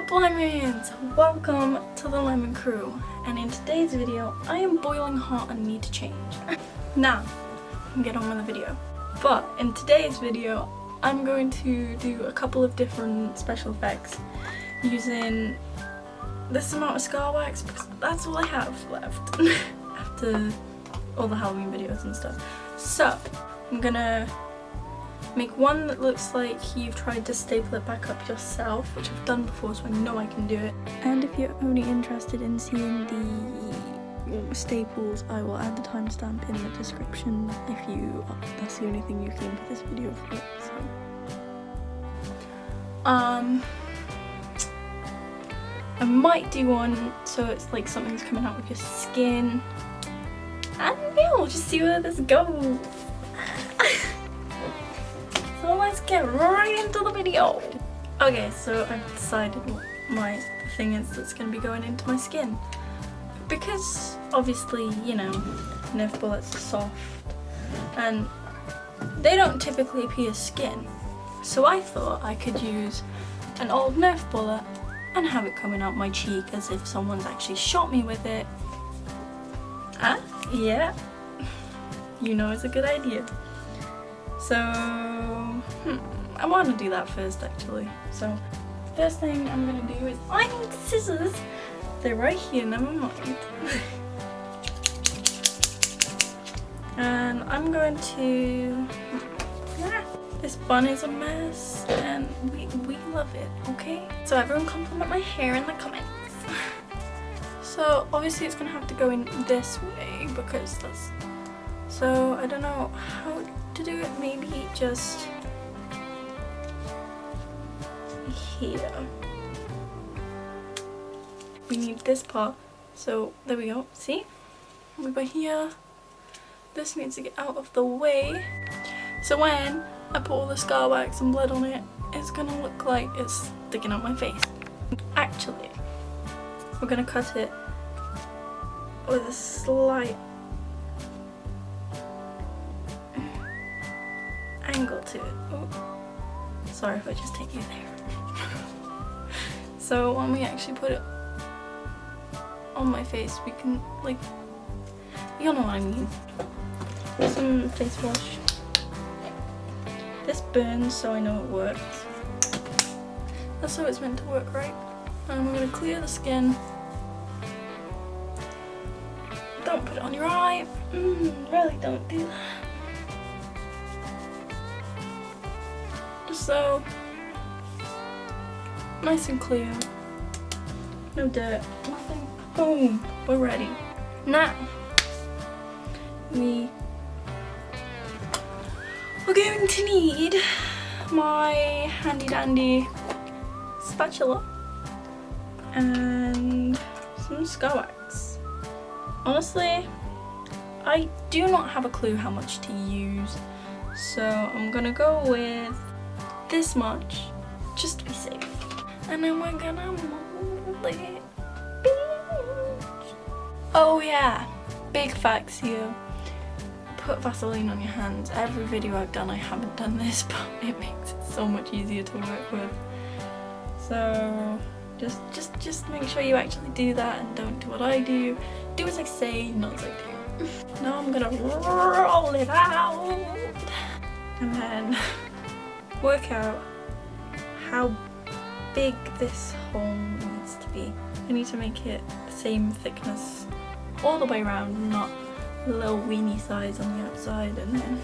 up, lemons? Welcome to the Lemon Crew, and in today's video I am boiling hot and need to change. Now, get on with the video. But in today's video I'm going to do a couple of different special effects using this amount of scar wax because that's all I have left after all the Halloween videos and stuff. So I'm gonna make one that looks like you've tried to staple it back up yourself, which I've done before, so I know I can do it. And if you're only interested in seeing the staples, I will add the timestamp in the description if that's the only thing you came to this video for. So I might do one so it's like something's coming out of your skin, and yeah, we'll just see where this goes. So let's get right into the video. Okay, so I've decided what my thing is that's going to be going into my skin. Because obviously, you know, Nerf bullets are soft and they don't typically pierce skin. So I thought I could use an old Nerf bullet and have it coming out my cheek as if someone's actually shot me with it. Ah, yeah, you know it's a good idea. So, I want to do that first actually. So, first thing I'm going to do is, I need scissors. They're right here, never mind. And I'm going to, this bun is a mess and we love it, okay? So everyone compliment my hair in the comments. So obviously it's going to have to go in this way because that's, so I don't know how to do it, maybe just here. We need this part, so there we go, see? We go here, this needs to get out of the way, so when I put all the scar wax and blood on it, it's gonna look like it's sticking out my face. Actually, we're gonna cut it with a slight angle to it. Oh, sorry if I just take you there. So when we actually put it on my face, we can, like, you know what I mean. Some face wash. This burns, so I know it works. That's how it's meant to work, right? And we're gonna clear the skin. Don't put it on your eye. Really don't do that. So nice and clear, no dirt, nothing. Boom, we're ready. Now we are going to need my handy dandy spatula and some scar wax. Honestly, I do not have a clue how much to use, so I'm gonna go with this much, just to be safe. And then we're gonna mold it. Oh yeah, big facts here. Put Vaseline on your hands. Every video I've done I haven't done this, but it makes it so much easier to work with. So just make sure you actually do that and don't do what I do. Do as I say, not as I do. Now I'm gonna roll it out and then work out how big this hole needs to be. I need to make it the same thickness all the way around, not a little weenie size on the outside and then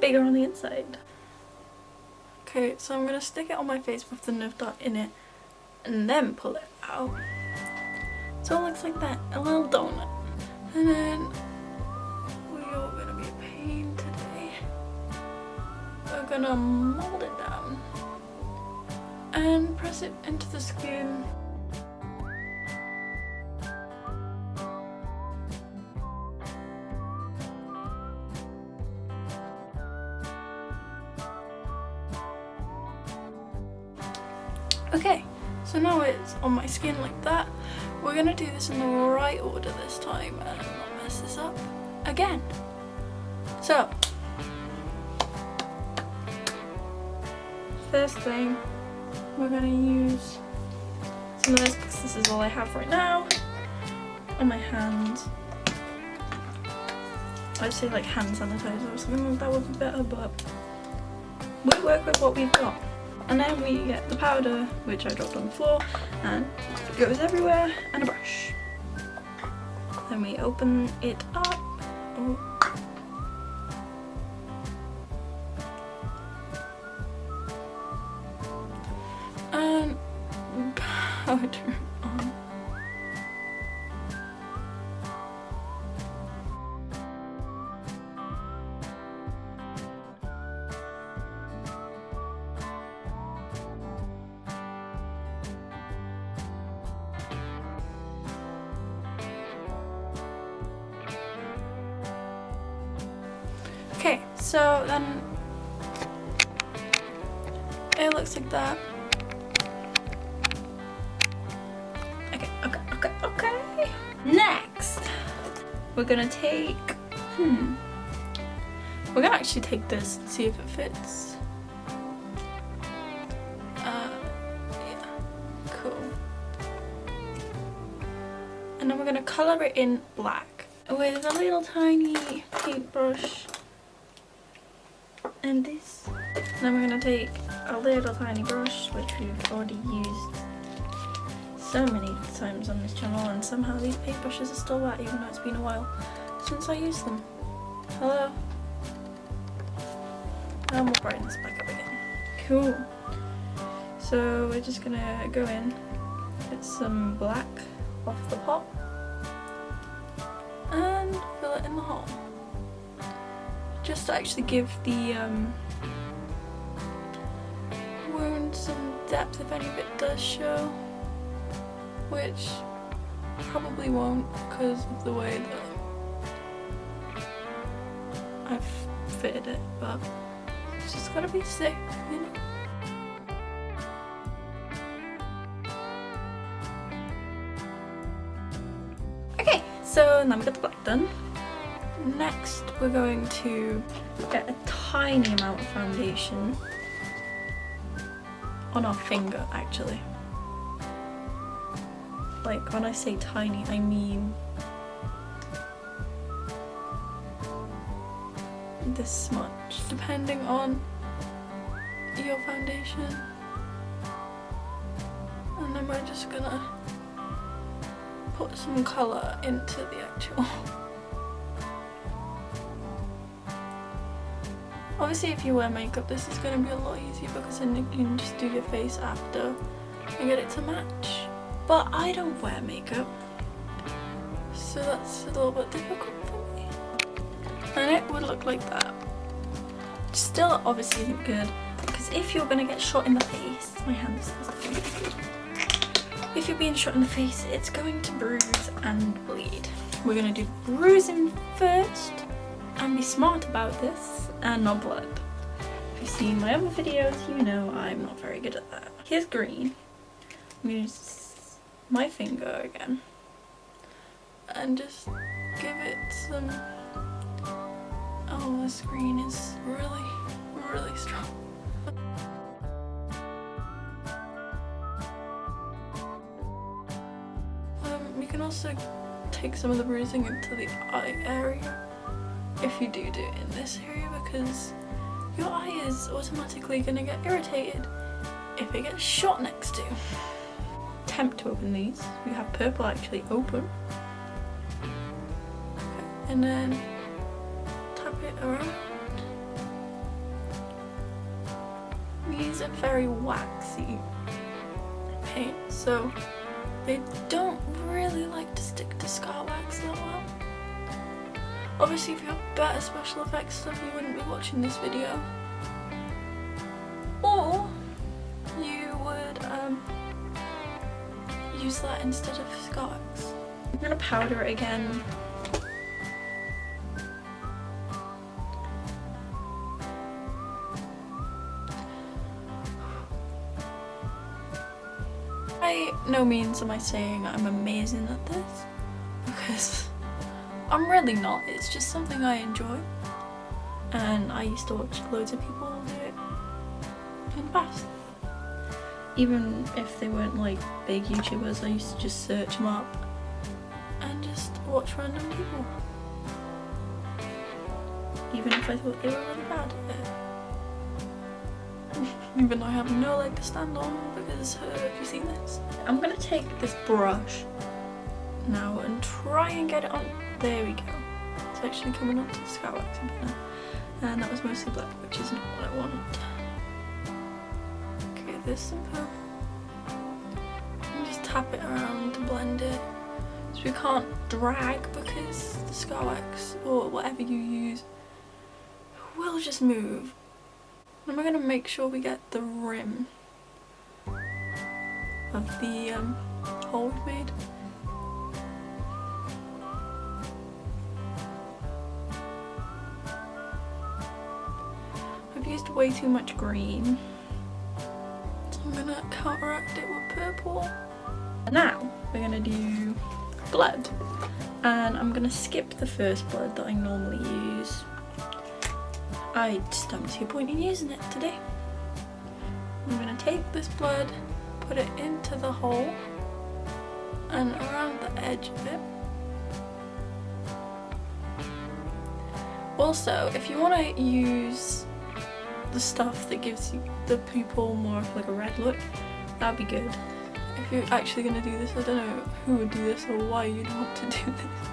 bigger on the inside. Okay, so I'm gonna stick it on my face with the Nerf dart in it and then pull it out. So it looks like that, a little donut. And then we are gonna be a pain today. We're gonna mold it down and press it into the skin. Okay, so now it's on my skin like that. We're gonna do this in the right order this time and not mess this up again. So, first thing, we're gonna use some of this because this is all I have right now on my hands. I'd say like hand sanitizer or something like that would be better, but we work with what we've got. And then we get the powder, which I dropped on the floor, and it goes everywhere, and a brush. Then we open it up. Oh. And powder on. Okay, so then it looks like that. Okay. Next, we're gonna take, we're gonna actually take this and see if it fits. Yeah, cool. And then we're gonna color it in black with a little tiny paintbrush and this. And then we're gonna take a little tiny brush, which we've already used so many times on this channel, and somehow these paintbrushes are still wet even though it's been a while since I used them. Hello? And we'll brighten this back up again. Cool. So we're just gonna go in, get some black off the pot, and fill it in the hole. Just to actually give the wound some depth if any of it does show. Which probably won't because of the way that I've fitted it, but it's just gotta be sick, you know? Okay, so now we got the black done. Next we're going to get a tiny amount of foundation on our finger actually. Like, when I say tiny, I mean this much, depending on your foundation. And then we're just gonna put some colour into the actual. Obviously, if you wear makeup, this is gonna be a lot easier because then you can just do your face after and get it to match. But I don't wear makeup, so that's a little bit difficult for me. And it would look like that. Still obviously isn't good, because if you're gonna get shot in the face, my hand is if you're being shot in the face, it's going to bruise and bleed. We're gonna do bruising first, and be smart about this, and not blood. If you've seen my other videos, you know I'm not very good at that. Here's green. I'm gonna use my finger again and just give it some. Oh, this green is really strong. You can also take some of the bruising into the eye area if you do it in this area, because your eye is automatically gonna get irritated if it gets shot next to. Attempt to open these. We have purple actually open. Okay. And then tap it around. These are very waxy paint, so they don't really like to stick to scar wax that well. Obviously, if you have better special effects stuff, you wouldn't be watching this video. Or you would use that instead of scar wax. I'm gonna powder it again. By no means am I saying I'm amazing at this, because I'm really not. It's just something I enjoy, and I used to watch loads of people do it in the past. Even if they weren't like big YouTubers, I used to just search them up and just watch random people. Even if I thought they were really bad at it. Even though I have no leg to stand on because, have you seen this? I'm gonna take this brush now and try and get it on. There we go. It's actually coming onto the scar wax a bit now. And that was mostly black, which is not what I want. Okay, there's some purple. And just tap it around to blend it. So we can't drag because the scar wax or whatever you use will just move. And we're gonna make sure we get the rim of the hole we made. I've used way too much green, so I'm gonna counteract it with purple. Now we're gonna do blood, and I'm gonna skip the first blood that I normally use. I just don't see a point in using it today. I'm gonna take this blood, put it into the hole and around the edge of it. Also, if you want to use the stuff that gives you the pupil more of like a red look, that'd be good. If you're actually gonna do this, I don't know who would do this or why you'd want to do this,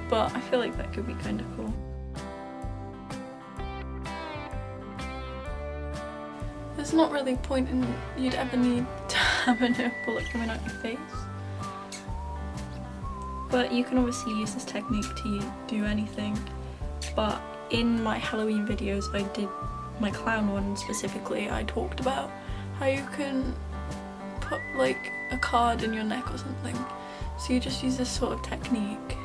but I feel like that could be kind of cool. There's not really a point in you'd ever need to have a Nerf bullet coming out your face, but you can obviously use this technique to do anything. But in my Halloween videos, I did my clown one specifically, I talked about how you can put like a card in your neck or something, so you just use this sort of technique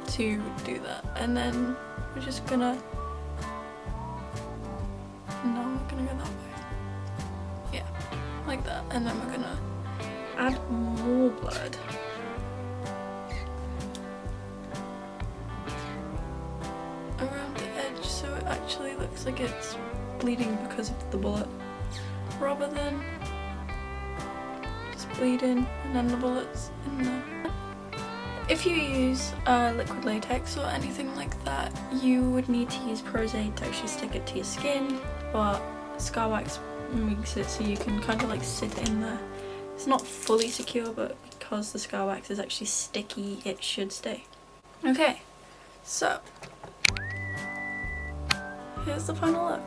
to do that. And then we're just gonna we're gonna go that way, yeah, like that. And then we're gonna add more blood around the edge so it actually looks like it's bleeding because of the bullet, rather than just bleeding and then the bullet's in there. If you use liquid latex or anything like that, you would need to use Prozade to actually stick it to your skin, but scar wax makes it so you can kind of like sit it in there. It's not fully secure, but because the scar wax is actually sticky, it should stay. Okay, so here's the final look.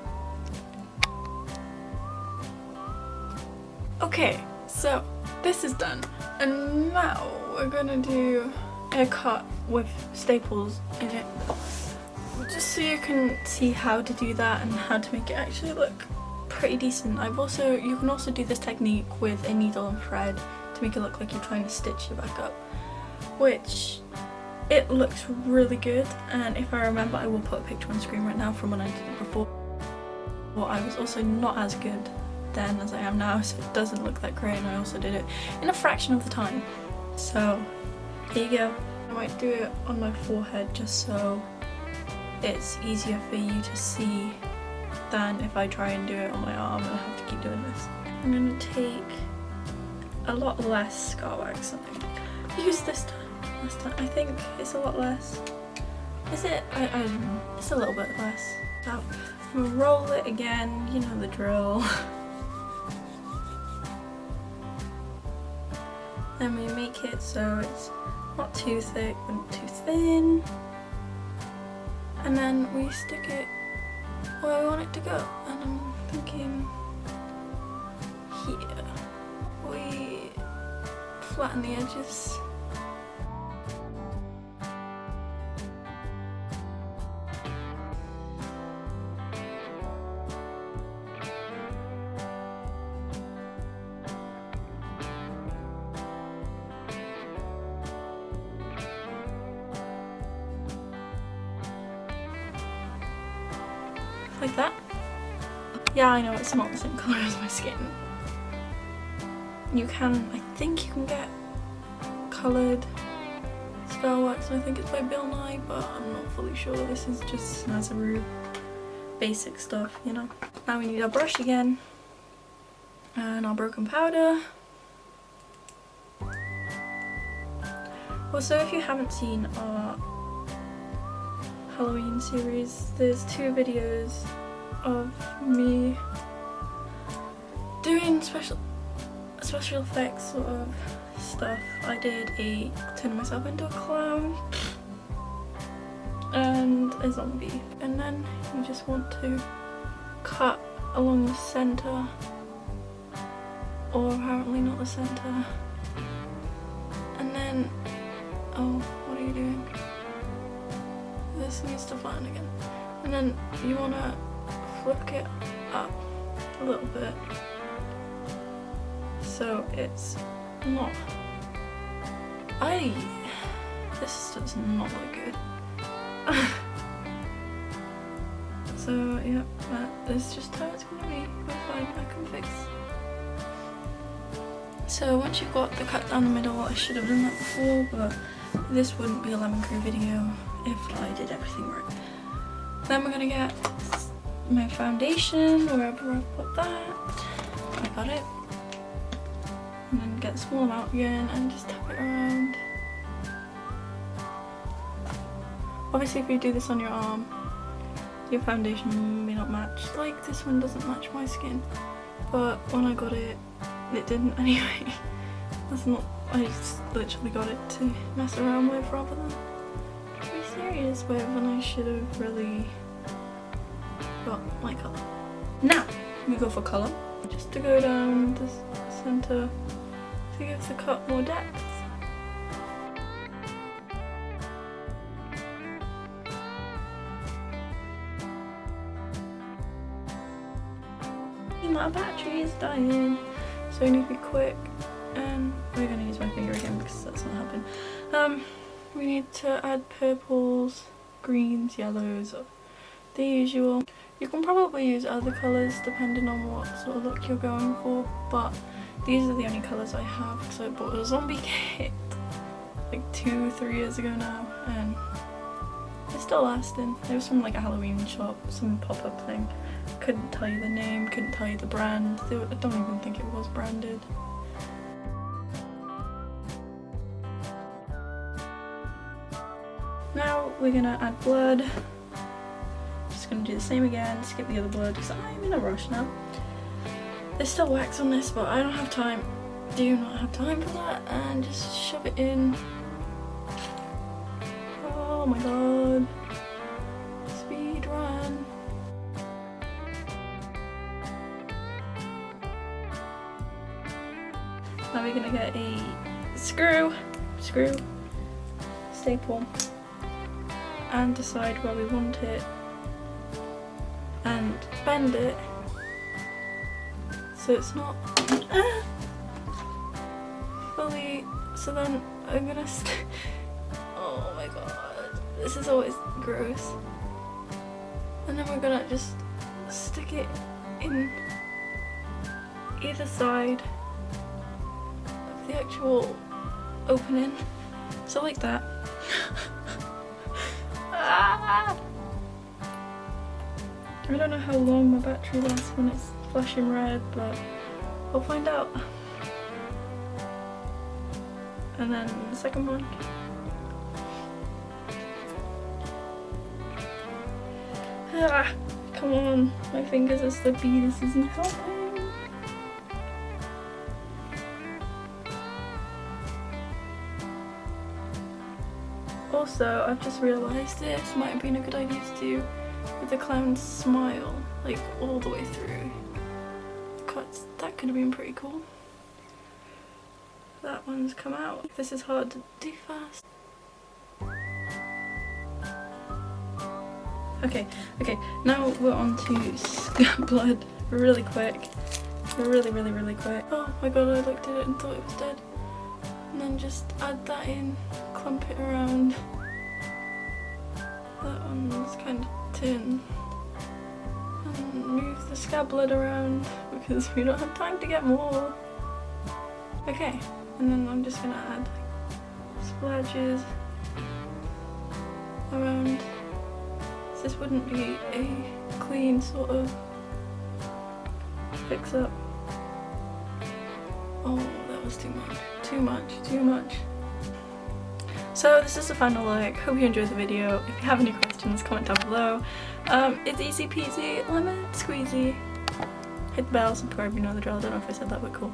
Okay, so this is done, and now we're gonna do a cut with staples in it, just so you can see how to do that and how to make it actually look pretty decent. You can also do this technique with a needle and thread to make it look like you're trying to stitch it back up, which it looks really good. And if I remember, I will put a picture on screen right now from when I did it before. Well, I was also not as good then as I am now, so it doesn't look that great, and I also did it in a fraction of the time. So here you go. I might do it on my forehead just so it's easier for you to see than if I try and do it on my arm and I have to keep doing this. I'm gonna take a lot less scar wax than I used this time. Last time. I think it's a lot less. Is it? I don't know. It's a little bit less. Now, we'll roll it again, you know the drill. Then we make it so it's not too thick but not too thin. And then we stick it where we want it to go. And I'm thinking here. We flatten the edges. Like that. Yeah, I know it's not the same colour as my skin. You can, I think you can get coloured scar wax, and I think it's by Bill Nye, but I'm not fully sure. This is just Snazaroo basic stuff, you know. Now we need our brush again. and our broken powder. Also, if you haven't seen our Halloween series, there's 2 videos of me doing special effects sort of stuff. I did turn myself into a clown and a zombie, and then you just want to cut along the centre, or apparently not the centre, and then, oh, what are you doing? This needs to flatten again. And then you want to flick it up a little bit so it's not, this does not look good. So yeah, that is just how it's gonna be. We're fine, I can fix. So once you've got the cut down the middle, I should have done that before, but this wouldn't be a Lemon Crew video if I did everything right. Then we're gonna get my foundation, wherever I put that. I got it. And then get a small amount again and just tap it around. Obviously if you do this on your arm, your foundation may not match. Like this one doesn't match my skin, but when I got it, it didn't anyway. That's not, I just literally got it to mess around with rather than to be serious with, and I should have really got my colour. Now we go for colour, just to go down the centre to give the cut more depth. My battery is dying, so I need to be quick, and we're going to use my finger again because that's not happening. We need to add purples, greens, yellows, the usual. You can probably use other colours depending on what sort of look you're going for, but these are the only colours I have because I bought a zombie kit like 2-3 years ago now, and it's still lasting. It was from like a Halloween shop, some pop-up thing. Couldn't tell you the name, couldn't tell you the brand. I don't even think it was branded. Now we're gonna add blood. Just gonna do the same again, skip the other blood because I'm in a rush now. There's still wax on this, but I don't have time. Do not have time for that, and just shove it in. Oh my god. Speed run. Now we're gonna get a screw, staple, and decide where we want it, and bend it so it's not fully. So then I'm gonna oh my god, this is always gross. And then we're gonna just stick it in either side of the actual opening, so like that. Ah! I don't know how long my battery lasts when it's flashing red, but we'll find out. And then the second one. Ah, come on, my fingers are slippy, this isn't helping. Also, I've just realised this might have been a good idea to do with the clown's smile, like all the way through. Cuts, that could have been pretty cool. That one's come out. This is hard to do fast. Okay, now we're on to blood really quick. Really quick. Oh my god, I looked at it and thought it was dead. And then just add that in, clump it around. That one's kind of tin. And move the scab blood around because we don't have time to get more. Okay, and then I'm just gonna add like splashes around. This wouldn't be a clean sort of fix up. Oh, that was too much. Too much. Too much. So this is the final look. Hope you enjoyed the video. If you have any questions, comment down below. It's easy peasy, lemon squeezy. Hit the bell, subscribe, you know the drill. I don't know if I said that, but cool.